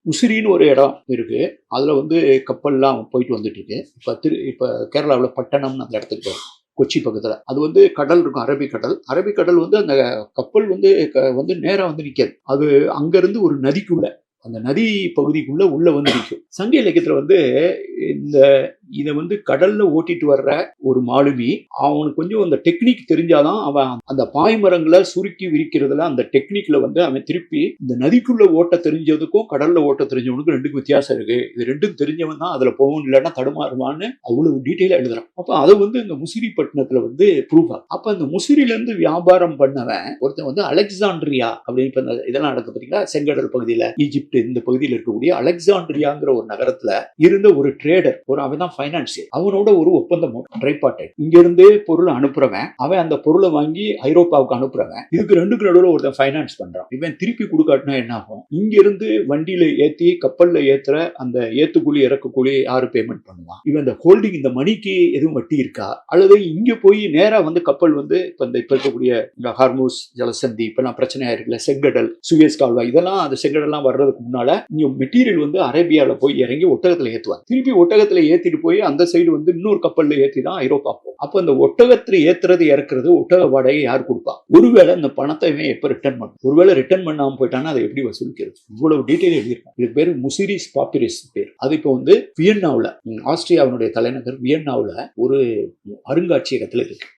உசிரின்னு ஒரு இடம் இருக்கு. அதுல வந்து கப்பல்லாம் போயிட்டு வந்துட்டு இருக்கு. இப்ப கேரளாவில் பட்டணம்னு அந்த இடத்துக்கு போறோம். கொச்சி பக்கத்துல. அது வந்து கடல் இருக்கும், அரபிக்கடல். அரபிக்கடல் வந்து அந்த கப்பல் வந்து வந்து நேரா வந்து நிக்காது. அது அங்கிருந்து ஒரு நதிக்குள்ள, அந்த நதி பகுதிக்குள்ள உள்ள வந்து நிற்கும். சங்க இலக்கியத்துல வந்து இந்த இதை வந்து கடல்ல ஓட்டிட்டு வர்ற ஒரு மாலுமி, அவனுக்கு கொஞ்சம் அந்த டெக்னிக் தெரிஞ்சாதான் அவன் அந்த பாய்மரங்களை சுருக்கி விரிக்கிறதுல அந்த டெக்னிக்ல வந்து அவன் திருப்பி இந்த நதிக்குள்ள ஓட்ட தெரிஞ்சதுக்கும் கடல்ல ஓட்ட தெரிஞ்சவனுக்கும் ரெண்டுக்கும் வித்தியாசம் இருக்கு. இது ரெண்டும் தெரிஞ்சவன் தான் அதுல போகணும், இல்லைன்னா தடுமாறுவான்னு அவ்வளவு டீட்டெயிலா எழுதுறான். அப்ப அதை வந்து இந்த முசிறிப்பட்டினத்துல வந்து ப்ரூவ் ஆகும். அப்ப அந்த முசிறில இருந்து வியாபாரம் பண்ணவன் ஒருத்தன் வந்து அலெக்சாண்ட்ரியா அப்படின்னு இப்ப இதெல்லாம் நடக்க பார்த்தீங்களா, செங்கடல் பகுதியில, ஈஜிப்ட் இந்த பகுதியில் இருக்கக்கூடிய அலெக்சாண்ட்ரியாங்கிற ஒரு நகரத்துல இருந்த ஒரு ட்ரேடர், அவன் தான் பைனான்சியர். அவனோட ஒரு ஒப்பந்தம் ட்ரைபார்ட்டைட். இங்க இருந்து பொருள் அனுப்புறவன், அவன் அந்த பொருளை வாங்கி ஐரோப்பாவுக்கு அனுப்புறவன். இதுக்கு ரெண்டுக்கு நடுவில் ஒருத்தன் ஃபைனான்ஸ் பண்றான். இவன் திருப்பி கொடுக்காட்டினா என்ன ஆகும்? இங்க இருந்து வண்டியில ஏத்தி கப்பல்ல ஏத்துற அந்த ஏத்துக்கூலி இறக்குக்கூலி யாரு பேமெண்ட் பண்ணுவான்? இவன் இந்த ஹோல்டிங், இந்த மணிக்கு எதுவும் வட்டி இருக்கா? அல்லது இங்க போய் நேரா வந்து கப்பல் வந்து இப்ப இருக்கக்கூடிய ஹார்மூஸ் ஜலசந்தி இப்பெல்லாம் பிரச்சனையா இருக்குல்ல, செங்கடல், சுயஸ் கால்வாய், இதெல்லாம் அந்த செங்கடல்லாம் வர்றதுக்கு முன்னால இங்க மெட்டீரியல் வந்து அரேபியால போய் இறங்கி ஒட்டகத்துல ஏத்துவாங்க. திருப்பி ஒட்டகத்துல ஏத்திட்டு போய் அந்த சைடு வந்து இன்னொரு கப்பல்ல ஏத்தி தான் ஐரோப்பா போகும். அப்ப அந்த ஒட்டகத்துல ஏத்துறது இறக்குறது ஒட்டக வாடகை யார் கொடுப்பா? ஒருவேளை இந்த பணத்தை இவன் எப்ப ரிட்டர்ன் பண்ணும்? ஒருவேளை ரிட்டர்ன் பண்ணாம போயிட்டான்னா அதை எப்படி வசூலிக்கிறது? இவ்வளவு டீட்டெயில் எழுதியிருக்கான். இது பேரு முசிரிஸ் பாப்பிரிஸ் பேர். அது இப்போ வந்து வியன்னாவுல, ஆஸ்திரியாவுடைய தலைநகர் வியன்னாவுல ஒரு அருங்காட்சியகத்துல இருக்கு.